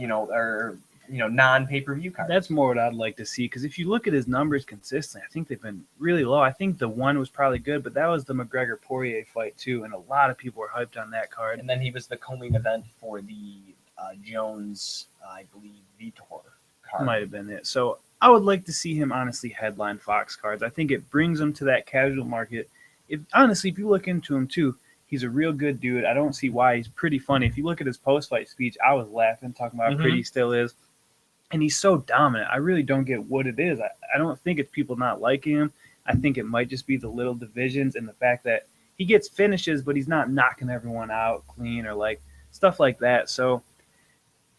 non-pay-per-view cards. That's more what I'd like to see, because if you look at his numbers consistently, I think they've been really low. I think the one was probably good, but that was the McGregor-Poirier fight too, and a lot of people were hyped on that card. And then he was the co-main event for the Jones, I believe, Vitor card. Might have been it. So I would like to see him honestly headline Fox cards. I think it brings him to that casual market. If you look into him too, he's a real good dude. I don't see why. He's pretty funny. If you look at his post-fight speech, I was laughing, talking about how pretty he still is. And he's so dominant. I really don't get what it is. I don't think it's people not liking him. I think it might just be the little divisions and the fact that he gets finishes, but he's not knocking everyone out clean or like stuff like that. So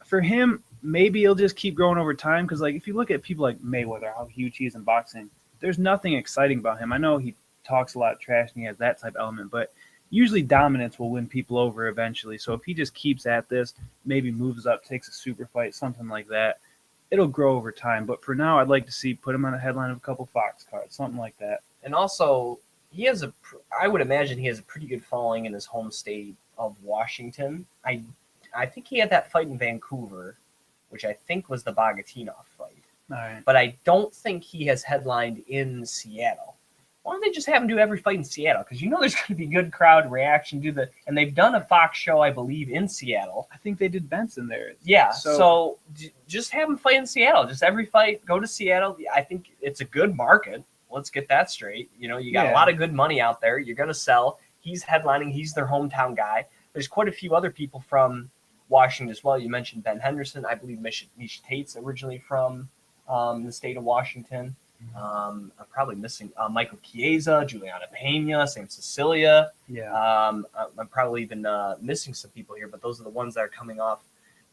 for him, maybe he'll just keep growing over time, because like if you look at people like Mayweather, how huge he is in boxing, there's nothing exciting about him. I know he talks a lot of trash and he has that type of element, but usually dominance will win people over eventually. So if he just keeps at this, maybe moves up, takes a super fight, something like that, it'll grow over time. But for now, I'd like to put him on a headline of a couple Fox cards, something like that. And also, I would imagine he has a pretty good following in his home state of Washington. I think he had that fight in Vancouver, which I think was the Bogatinov fight. All right. But I don't think he has headlined in Seattle. Why don't they just have him do every fight in Seattle? Because there's going to be good crowd reaction. And they've done a Fox show, I believe, in Seattle. I think they did Benson there. Yeah, so just have him fight in Seattle. Just every fight, go to Seattle. I think it's a good market. Let's get that straight. You got a lot of good money out there. You're going to sell. He's headlining. He's their hometown guy. There's quite a few other people from Washington as well. You mentioned Ben Henderson. I believe Misha Tate's originally from the state of Washington. I'm probably missing Michael Chiesa, Juliana Pena, Sam Cecilia. Yeah. I'm probably even missing some people here, but those are the ones that are coming off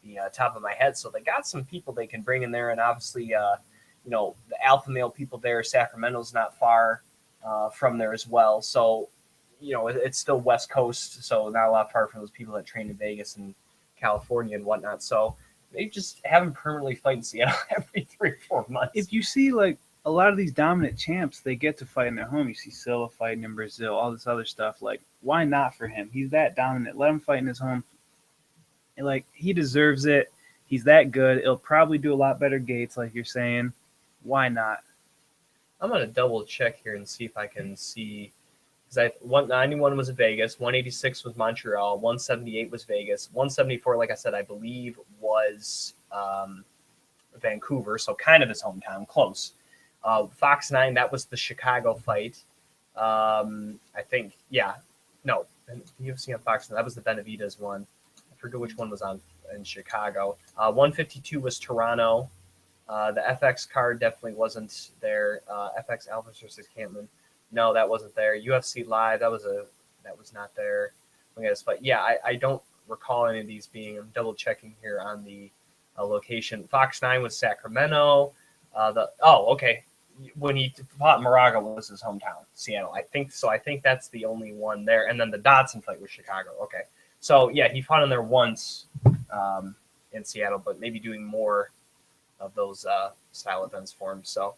the top of my head. So they got some people they can bring in there, and obviously, the alpha male people there. Sacramento's not far from there as well. So, it's still West Coast, so not a lot far from those people that train in Vegas and California and whatnot. So they just have him permanently fight in Seattle every 3 or 4 months. If you see like a lot of these dominant champs, they get to fight in their home. You see Silva fighting in Brazil, all this other stuff. Like, why not for him? He's that dominant. Let him fight in his home. And, like, he deserves it. He's that good. He'll probably do a lot better gates, like you're saying. Why not? I'm going to double check here and see if I can see because 191 was in Vegas, 186 was Montreal, 178 was Vegas, 174, like I said, I believe was Vancouver, so kind of his hometown, close. Fox 9, that was the Chicago fight. I think, no, UFC on Fox 9, that was the Benavidez one. I forget which one was on in Chicago. 152 was Toronto. The FX card definitely wasn't there. FX Alvarez versus Campman. No, that wasn't there. UFC Live, that was not there. But yeah, I don't recall any of these being. I'm double checking here on the location. Fox 9 was Sacramento. Okay. When he fought Moraga was his hometown, Seattle. I think so. I think that's the only one there. And then the Dodson fight was Chicago. Okay. So yeah, he fought in there once in Seattle, but maybe doing more of those style events for him. So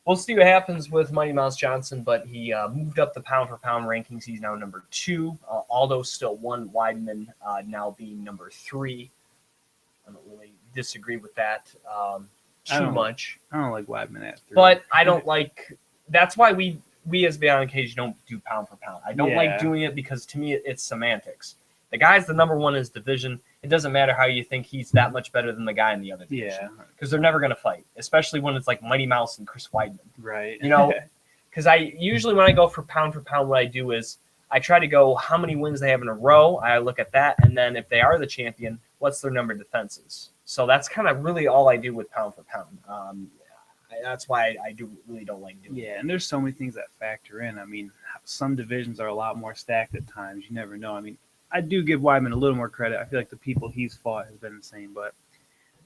we'll see what happens with Mighty Mouse Johnson, but he moved up the pound-for-pound rankings. He's now number 2. Aldo's still 1. Weidman now being number 3. I don't really disagree with that too much. I don't like Weidman at 3. But I don't like – that's why we as Beyond Cage don't do pound-for-pound. I don't like doing it because, to me, it's semantics. The guy's the number 1 in his division. It doesn't matter how you think he's that much better than the guy in the other division. Because they're never going to fight, especially when it's like Mighty Mouse and Chris Weidman. Right. You know, because I usually when I go for pound, what I do is I try to go how many wins they have in a row. I look at that. And then if they are the champion, what's their number of defenses? So that's kind of really all I do with pound. That's why I really don't like doing it. Yeah, and there's so many things that factor in. I mean, some divisions are a lot more stacked at times. You never know. I mean, I do give Weidman a little more credit. I feel like the people he's fought has been insane, but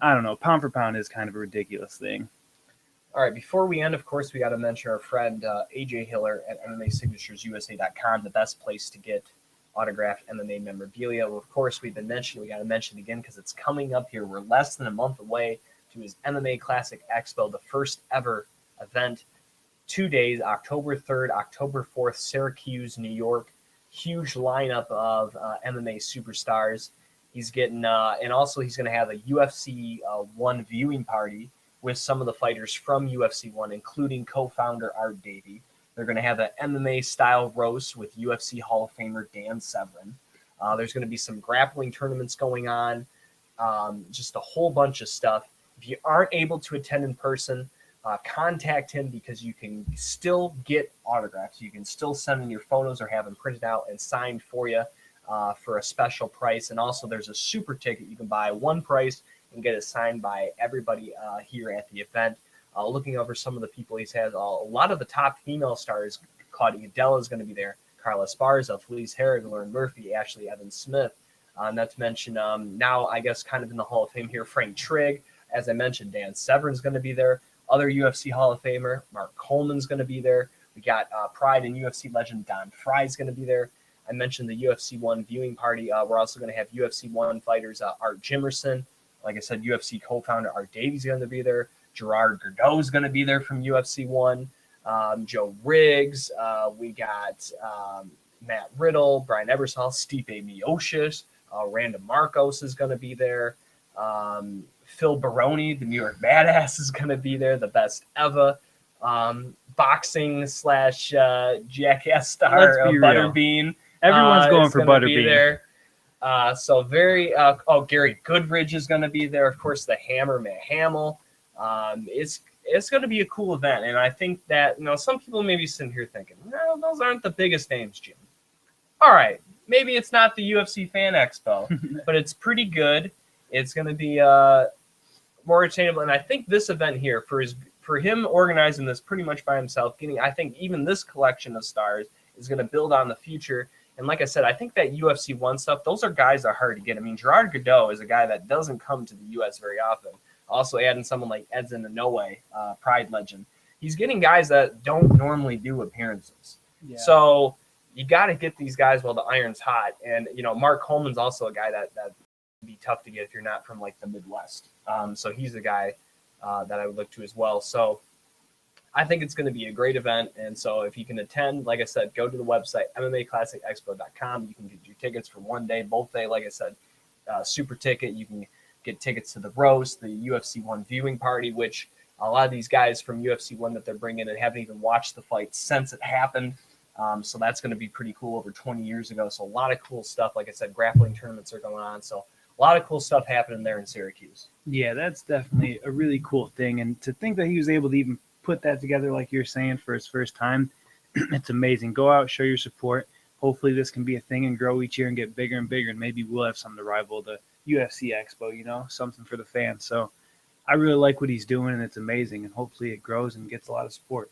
I don't know. Pound for pound is kind of a ridiculous thing. All right, before we end, of course, we got to mention our friend AJ Hillier at MMASignaturesUSA.com, the best place to get autographed MMA memorabilia. Well, of course, we got to mention it again because it's coming up here. We're less than a month away to his MMA Classic Expo, the first ever event. 2 days, October 3rd, October 4th, Syracuse, New York. Huge lineup of MMA superstars. He's getting, and also he's going to have a UFC 1 viewing party with some of the fighters from UFC 1, including co-founder Art Davie. They're going to have an MMA style roast with UFC Hall of Famer Dan Severn. There's going to be some grappling tournaments going on, just a whole bunch of stuff. If you aren't able to attend in person, contact him because you can still get autographs. You can still send in your photos or have them printed out and signed for you for a special price. And also there's a super ticket. You can buy one price and get it signed by everybody here at the event. Looking over some of the people he's had, a lot of the top female stars. Claudia Della is going to be there. Carla Esparza, Felice Herrig, Lauren Murphy, Ashley Evans Smith. Not to mention now, I guess, kind of in the Hall of Fame here, Frank Trigg. As I mentioned, Dan Severn's going to be there. Other UFC Hall of Famer, Mark Coleman's going to be there. We got Pride and UFC legend Don Fry's going to be there. I mentioned the UFC 1 viewing party. We're also going to have UFC 1 fighters Art Jimerson. Like I said, UFC co-founder Art Davie's going to be there. Gerard Gordeau's going to be there from UFC 1. Joe Riggs. We got Matt Riddle, Brian Ebersol, Stipe Miocic. Randa Marcos is going to be there. Phil Baroni, the New York Badass, is going to be there. The best ever. Boxing / jackass star Butterbean. Everyone's going for Butterbean. There. Gary Goodridge is going to be there. Of course, the Hammer, Matt Hamill. It's going to be a cool event. And I think that, some people may be sitting here thinking, no, those aren't the biggest names, Jim. All right. Maybe it's not the UFC Fan Expo, but it's pretty good. It's going to be more attainable. And I think this event here, for him organizing this pretty much by himself, I think even this collection of stars is going to build on the future. And like I said, I think that UFC 1 stuff, those are guys that are hard to get. I mean, Gerard Gordeau is a guy that doesn't come to the U.S. very often. Also adding someone like Edson Inoue, Pride legend. He's getting guys that don't normally do appearances. Yeah. So you got to get these guys while the iron's hot. And, Mark Coleman's also a guy that would be tough to get if you're not from, like, the Midwest. So he's a guy that I would look to as well. So I think it's going to be a great event. And so if you can attend, like I said, go to the website, MMAClassicExpo.com. You can get your tickets for one day, both day. Like I said, super ticket. You can get tickets to the roast, the UFC 1 viewing party, which a lot of these guys from UFC 1 that they're bringing and haven't even watched the fight since it happened. So that's going to be pretty cool over 20 years ago. So a lot of cool stuff. Like I said, grappling tournaments are going on. So a lot of cool stuff happening there in Syracuse. Yeah, that's definitely a really cool thing. And to think that he was able to even put that together, like you're saying, for his first time, it's amazing. Go out, show your support. Hopefully this can be a thing and grow each year and get bigger and bigger. And maybe we'll have something to rival the UFC Expo, you know, something for the fans. So I really like what he's doing, and it's amazing. And hopefully it grows and gets a lot of support.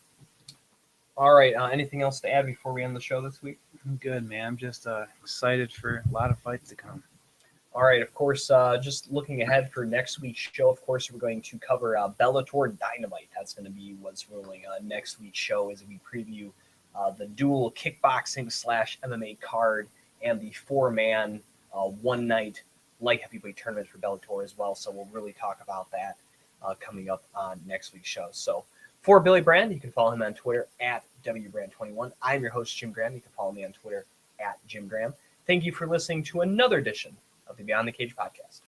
All right. Anything else to add before we end the show this week? I'm good, man. I'm just excited for a lot of fights to come. All right. Of course, just looking ahead for next week's show, of course, we're going to cover Bellator Dynamite. That's going to be what's rolling next week's show as we preview the dual kickboxing / MMA card and the 4-man one-night light heavyweight tournament for Bellator as well. So we'll really talk about that coming up on next week's show. So for Billy Brand, you can follow him on Twitter at WBrand21. I'm your host, Jim Graham. You can follow me on Twitter at Jim Graham. Thank you for listening to another edition of the Beyond the Cage podcast.